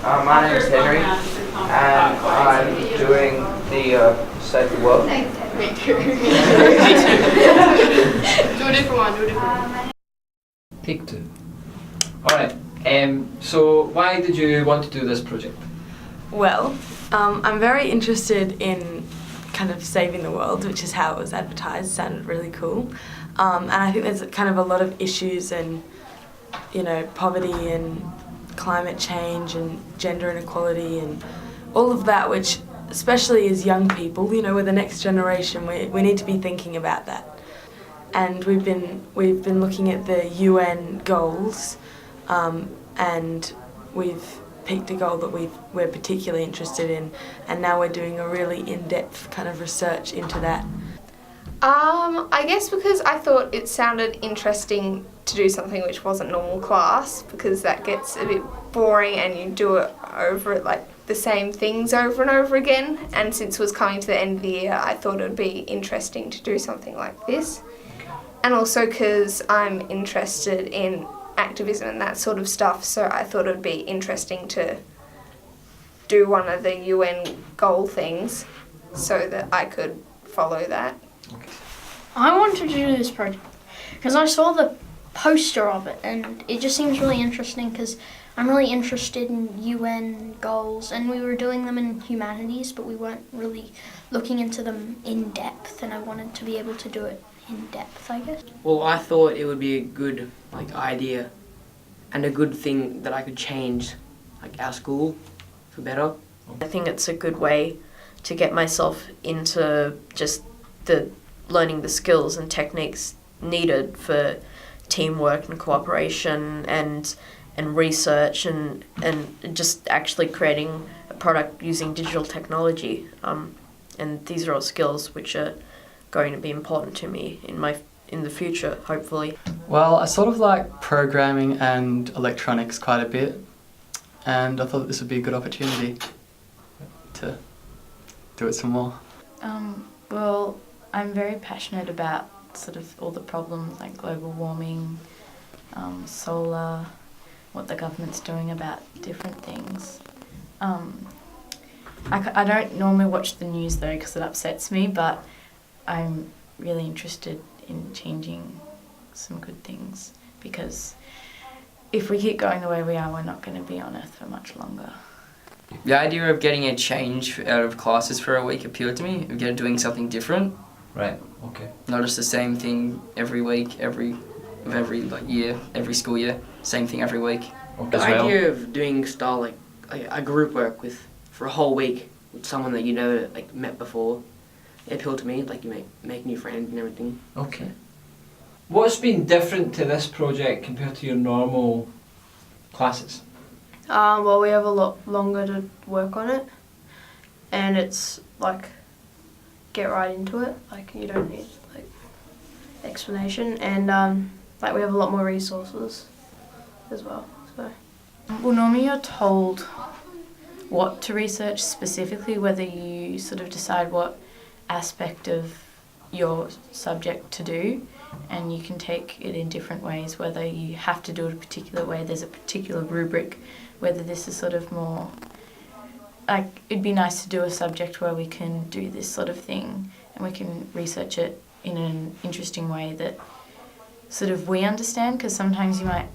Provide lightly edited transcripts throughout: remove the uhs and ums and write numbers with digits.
My name's Henry, and I'm doing the Save the World. Me too. Do a different one. Take two. Alright, so why did you want to do this project? Well, I'm very interested in kind of saving the world, which is how it was advertised. It sounded really cool. And I think there's kind of a lot of issues and, poverty and climate change and gender inequality and all of that, which especially as young people, we're the next generation, we need to be thinking about that. And we've been looking at the UN goals, and we've picked a goal that we're particularly interested in, and now we're doing a really in-depth kind of research into that. I guess because I thought it sounded interesting to do something which wasn't normal class, because that gets a bit boring and you do it over like the same things over and over again. And since it was coming to the end of the year, I thought it would be interesting to do something like this. And also because I'm interested in activism and that sort of stuff, so I thought it would be interesting to do one of the UN goal things so that I could follow that. I wanted to do this project because I saw the poster of it and it just seems really interesting because I'm really interested in UN goals, and we were doing them in humanities but we weren't really looking into them in depth, and I wanted to be able to do it in depth, I guess. Well, I thought it would be a good idea and a good thing that I could change our school for better. I think it's a good way to get myself into just the learning the skills and techniques needed for teamwork and cooperation and research and just actually creating a product using digital technology. And these are all skills which are going to be important to me in the future, hopefully. Well, I sort of like programming and electronics quite a bit, and I thought this would be a good opportunity to do it some more. Well, I'm very passionate about sort of all the problems like global warming, solar, what the government's doing about different things. I don't normally watch the news though because it upsets me, but I'm really interested in changing some good things, because if we keep going the way we are, we're not going to be on Earth for much longer. The idea of getting a change out of classes for a week appealed to me, of doing something different. Right, okay. Not just the same thing every week, every year, every school year, same thing every week. Okay. The idea of doing style like a group work for a whole week with someone that you never met before, it appealed to me. You make new friends and everything. Okay. What's been different to this project compared to your normal classes? Well, we have a lot longer to work on it, and it's get right into it. You don't need explanation, and we have a lot more resources as well. So. Well, normally you're told what to research specifically, whether you sort of decide what aspect of your subject to do, and you can take it in different ways, whether you have to do it a particular way, there's a particular rubric, whether this is sort of more it'd be nice to do a subject where we can do this sort of thing and we can research it in an interesting way that sort of we understand, because sometimes you might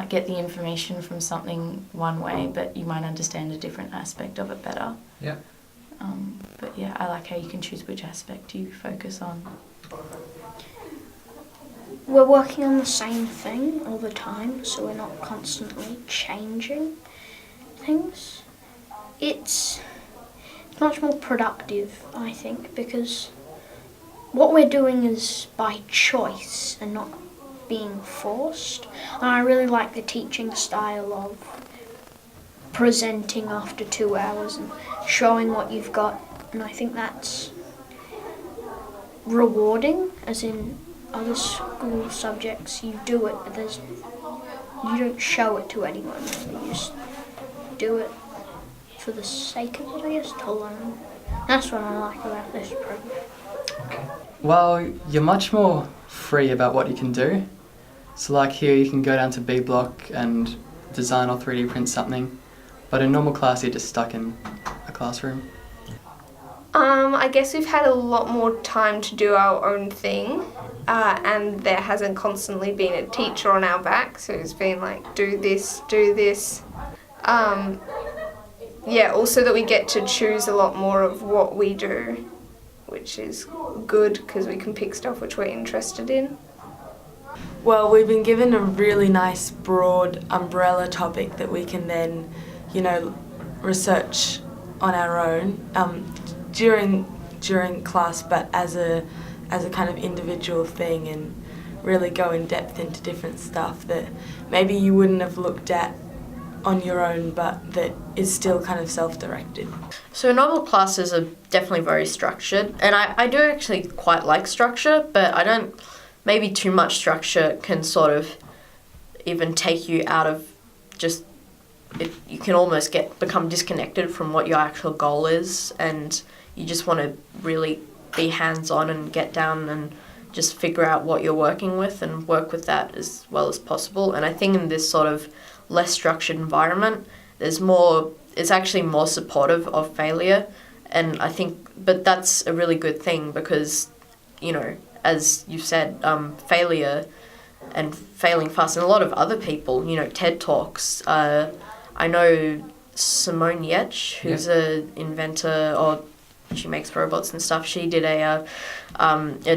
get the information from something one way but you might understand a different aspect of it better. Yeah. But yeah, I like how you can choose which aspect you focus on. We're working on the same thing all the time, so we're not constantly changing things. It's much more productive, I think, because what we're doing is by choice and not being forced. And I really like the teaching style of presenting after 2 hours and showing what you've got, and I think that's rewarding, as in other school subjects you do it but you don't show it to anyone, you just do it for the sake of it, I guess, to learn. That's what I like about this program. Okay. Well, you're much more free about what you can do. So here you can go down to B Block and design or 3D print something, But in normal class, you're just stuck in a classroom. I guess we've had a lot more time to do our own thing, and there hasn't constantly been a teacher on our back, so it's been like, do this, do this. Yeah, also that we get to choose a lot more of what we do, which is good because we can pick stuff which we're interested in. Well, we've been given a really nice broad umbrella topic that we can then, you know, research on our own during class, but as a kind of individual thing, and really go in depth into different stuff that maybe you wouldn't have looked at on your own, but that is still kind of self-directed. So normal classes are definitely very structured, and I do actually quite like structure, but I don't, maybe too much structure can sort of even take you out of just, you can almost become disconnected from what your actual goal is, and you just want to really be hands-on and get down and just figure out what you're working with and work with that as well as possible. And I think in this sort of less structured environment, it's actually more supportive of failure, and I think, but that's a really good thing because, you know, as you said, failure and failing fast, and a lot of other people, you know, TED Talks, I know Simone Giertz, who's an inventor, or she makes robots and stuff, she did a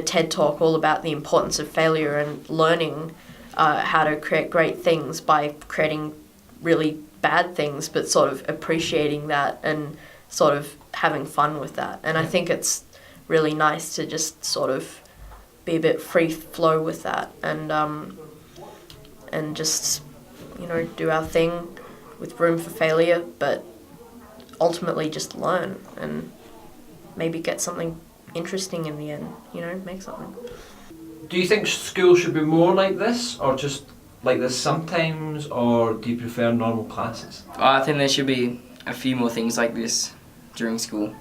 TED Talk all about the importance of failure and learning how to create great things by creating really bad things, but sort of appreciating that and sort of having fun with that. And I think it's really nice to just sort of be a bit free flow with that, and just, you know, do our thing with room for failure, but ultimately just learn and maybe get something interesting in the end, you know, make something. Do you think school should be more like this, or just like this sometimes, or do you prefer normal classes? I think there should be a few more things like this during school.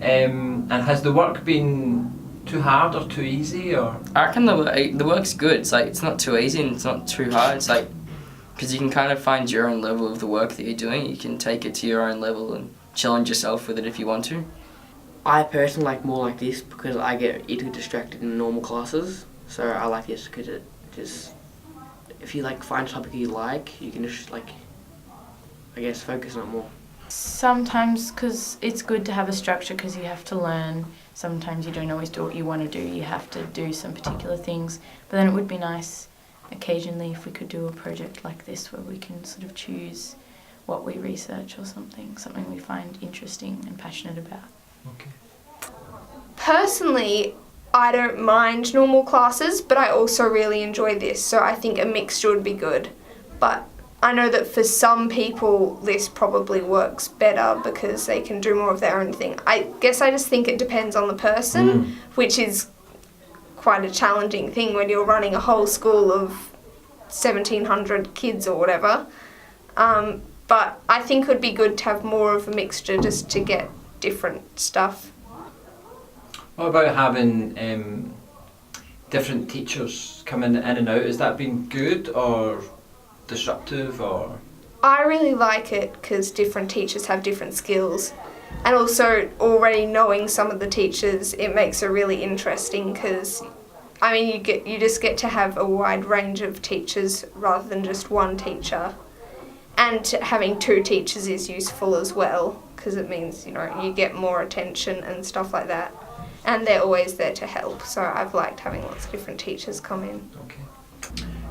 And has the work been too hard or too easy, or? I reckon the work's good. It's like, it's not too easy and it's not too hard. It's like, because you can kind of find your own level of the work that you're doing. You can take it to your own level and challenge yourself with it if you want to. I personally like more like this because I get easily distracted in normal classes. So I like this because it just, if you like find a topic you like, you can just like, I guess, focus on it more. Sometimes, because it's good to have a structure because you have to learn. Sometimes you don't always do what you want to do. You have to do some particular things. But then it would be nice occasionally if we could do a project like this where we can sort of choose what we research or something we find interesting and passionate about. Okay. Personally, I don't mind normal classes, but I also really enjoy this, so I think a mixture would be good. But I know that for some people this probably works better because they can do more of their own thing. I guess I just think it depends on the person, which is quite a challenging thing when you're running a whole school of 1,700 kids or whatever. But I think it would be good to have more of a mixture just to get different stuff. What about having different teachers coming in and out? Has that been good or disruptive, or? I really like it because different teachers have different skills, and also already knowing some of the teachers, it makes it really interesting because, I mean, you just get to have a wide range of teachers rather than just one teacher, and having two teachers is useful as well because it means, you know, you get more attention and stuff like that, and they're always there to help, so I've liked having lots of different teachers come in. Okay.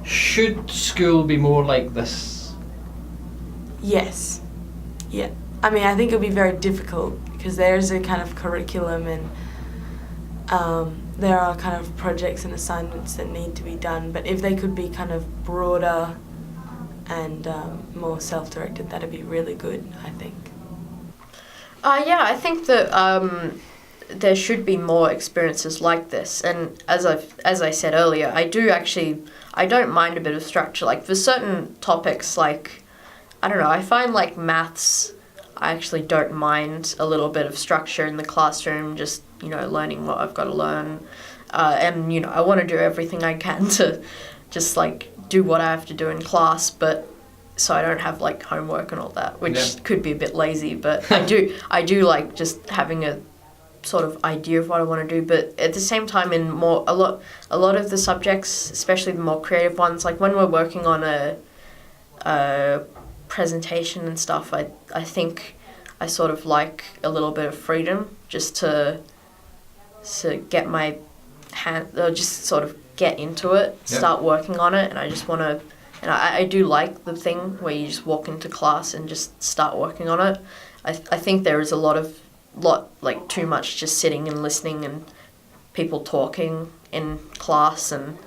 Should school be more like this? Yes. Yeah. I mean, I think it would be very difficult because there's a kind of curriculum and there are kind of projects and assignments that need to be done. But if they could be kind of broader and more self-directed, that'd be really good, I think. Yeah, I think that there should be more experiences like this. And as I said earlier, I don't mind a bit of structure. Like for certain topics, like, I don't know, I find like maths, I actually don't mind a little bit of structure in the classroom, just, you know, learning what I've got to learn. And, you know, I want to do everything I can to just like do what I have to do in class, but so I don't have like homework and all that, which Yeah. could be a bit lazy, but I do like just having a sort of idea of what I want to do. But at the same time, in a lot of the subjects, especially the more creative ones, like when we're working on a presentation and stuff, I think I sort of like a little bit of freedom just to get my hand, or just sort of get into it, Yeah. start working on it, and I just want to. And I do like the thing where you just walk into class and just start working on it. I think there is a lot like too much just sitting and listening and people talking in class, and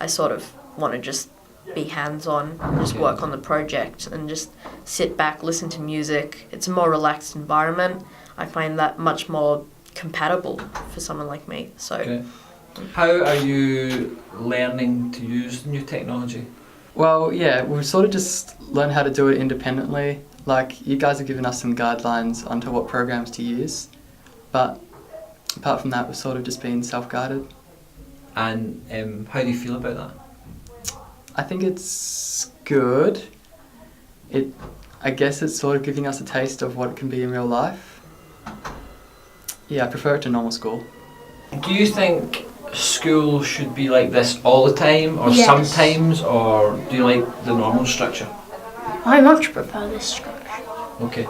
I sort of want to just be hands-on, just Yeah. work on the project and just sit back, listen to music. It's a more relaxed environment. I find that much more compatible for someone like me. So Okay. How are you learning to use new technology? Well, yeah, we've sort of just learned how to do it independently. Like, you guys have given us some guidelines onto what programs to use, but apart from that, we've sort of just been self-guided. And how do you feel about that? I think it's good. I guess it's sort of giving us a taste of what it can be in real life. Yeah, I prefer it to normal school. Do you think school should be like this all the time, or Yes. sometimes, or do you like the normal structure? I much prefer this structure. Okay.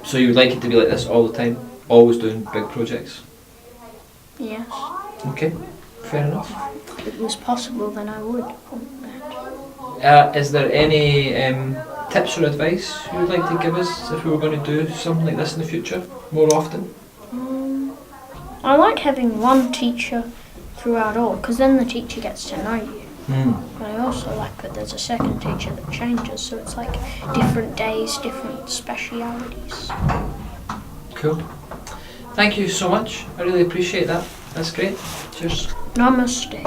So you would like it to be like this all the time, always doing big projects? Yes. Okay, fair enough. If it was possible, then I would want that. Is there any tips or advice you would like to give us if we were going to do something like this in the future more often? I like having one teacher throughout all, because then the teacher gets to know you. But I also like that there's a second teacher that changes, so it's like different days, different specialities. Cool. Thank you so much. I really appreciate that. That's great. Cheers. Namaste.